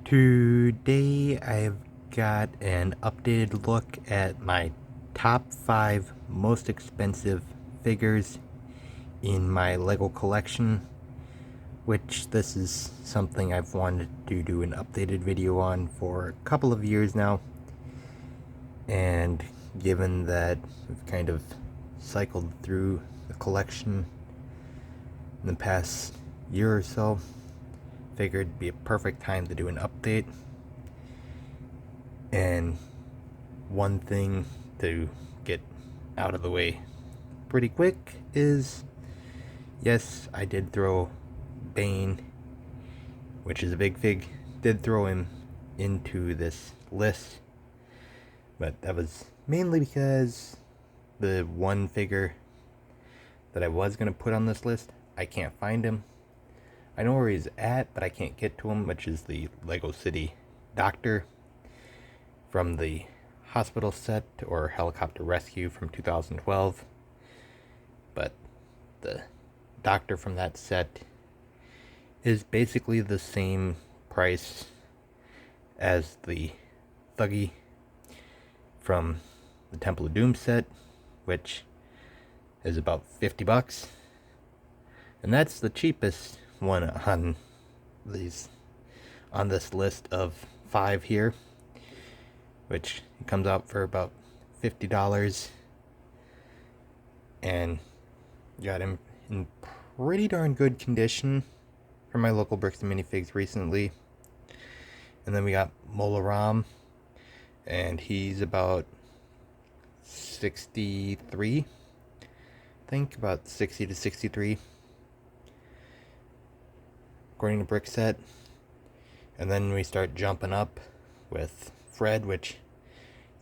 Today I've got an updated look at my top 5 most expensive figures in my LEGO collection, which this is something I've wanted to do an updated video on for a couple of years now. And given that we've kind of cycled through the collection in the past year or so, figured it'd be a perfect time to do an update. And one thing to get out of the way pretty quick is, yes, I did throw Bane, which is a big fig, did throw him into this list, but that was mainly because the one figure that I was going to put on this list, I can't find him. I know where he's at, but I can't get to him, which is the Lego City Doctor from the hospital set or helicopter rescue from 2012. But the Doctor from that set is basically the same price as the Thuggy from the Temple of Doom set, which is about $50. And that's the cheapest one on this list of 5 here, which comes out for about $50, and got him in pretty darn good condition from my local Bricks and Minifigs recently. And then we got Mola Ram, and he's about 63, I think, about 60 to 63 according to Brickset. And then we start jumping up with Fred, which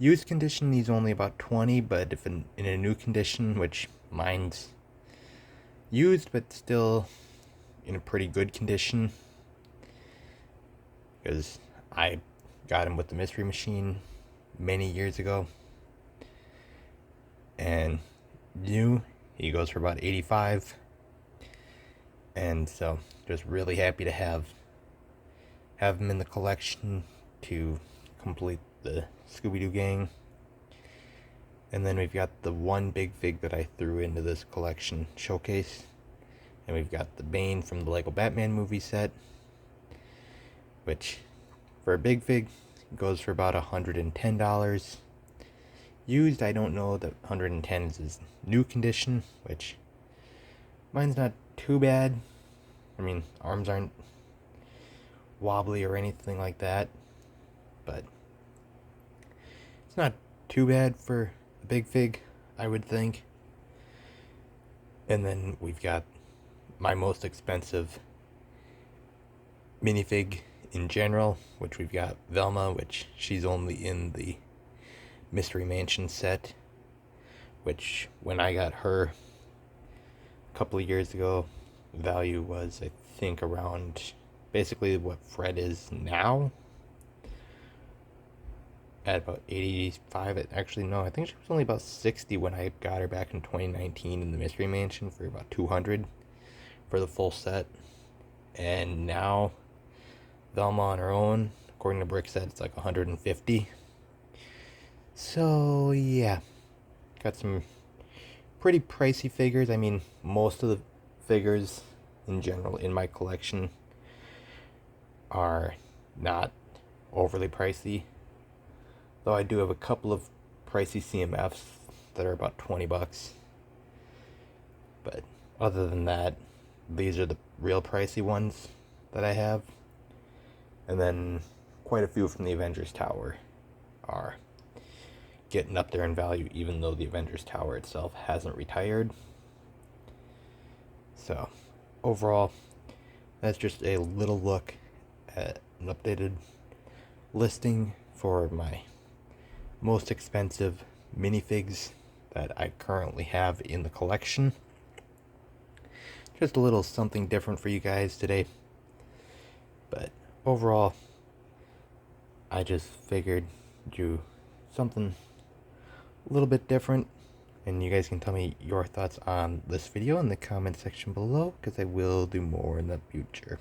used condition he's only about 20, but if in a new condition, which mine's used but still in a pretty good condition, because I got him with the Mystery Machine many years ago. And new, he goes for about 85. And so just really happy to have him in the collection to complete the Scooby-Doo gang. And then we've got the one big fig that I threw into this collection showcase, and we've got the Bane from the Lego Batman movie set, which for a big fig goes for about $110. Used, I don't know that 110 is his new condition, which mine's not too bad. I mean, arms aren't wobbly or anything like that, but it's not too bad for a big fig, I would think. And then we've got my most expensive minifig in general, which we've got Velma, which she's only in the Mystery Mansion set, which when I got her a couple of years ago, value was, I think, around basically what Fred is now, at about 85. Actually, no, I think she was only about 60 when I got her back in 2019 in the Mystery Mansion for about 200 for the full set. And now Velma on her own, according to Brickset, it's like 150. So yeah, got some pretty pricey figures. I mean, most of the figures in general in my collection are not overly pricey, though I do have a couple of pricey CMFs that are about $20. But other than that, these are the real pricey ones that I have. And then quite a few from the Avengers Tower are getting up there in value, even though the Avengers Tower itself hasn't retired. So overall, that's just a little look at an updated listing for my most expensive minifigs that I currently have in the collection. Just a little something different for you guys today. But overall, I just figured do something a little bit different, and you guys can tell me your thoughts on this video in the comment section below, because I will do more in the future.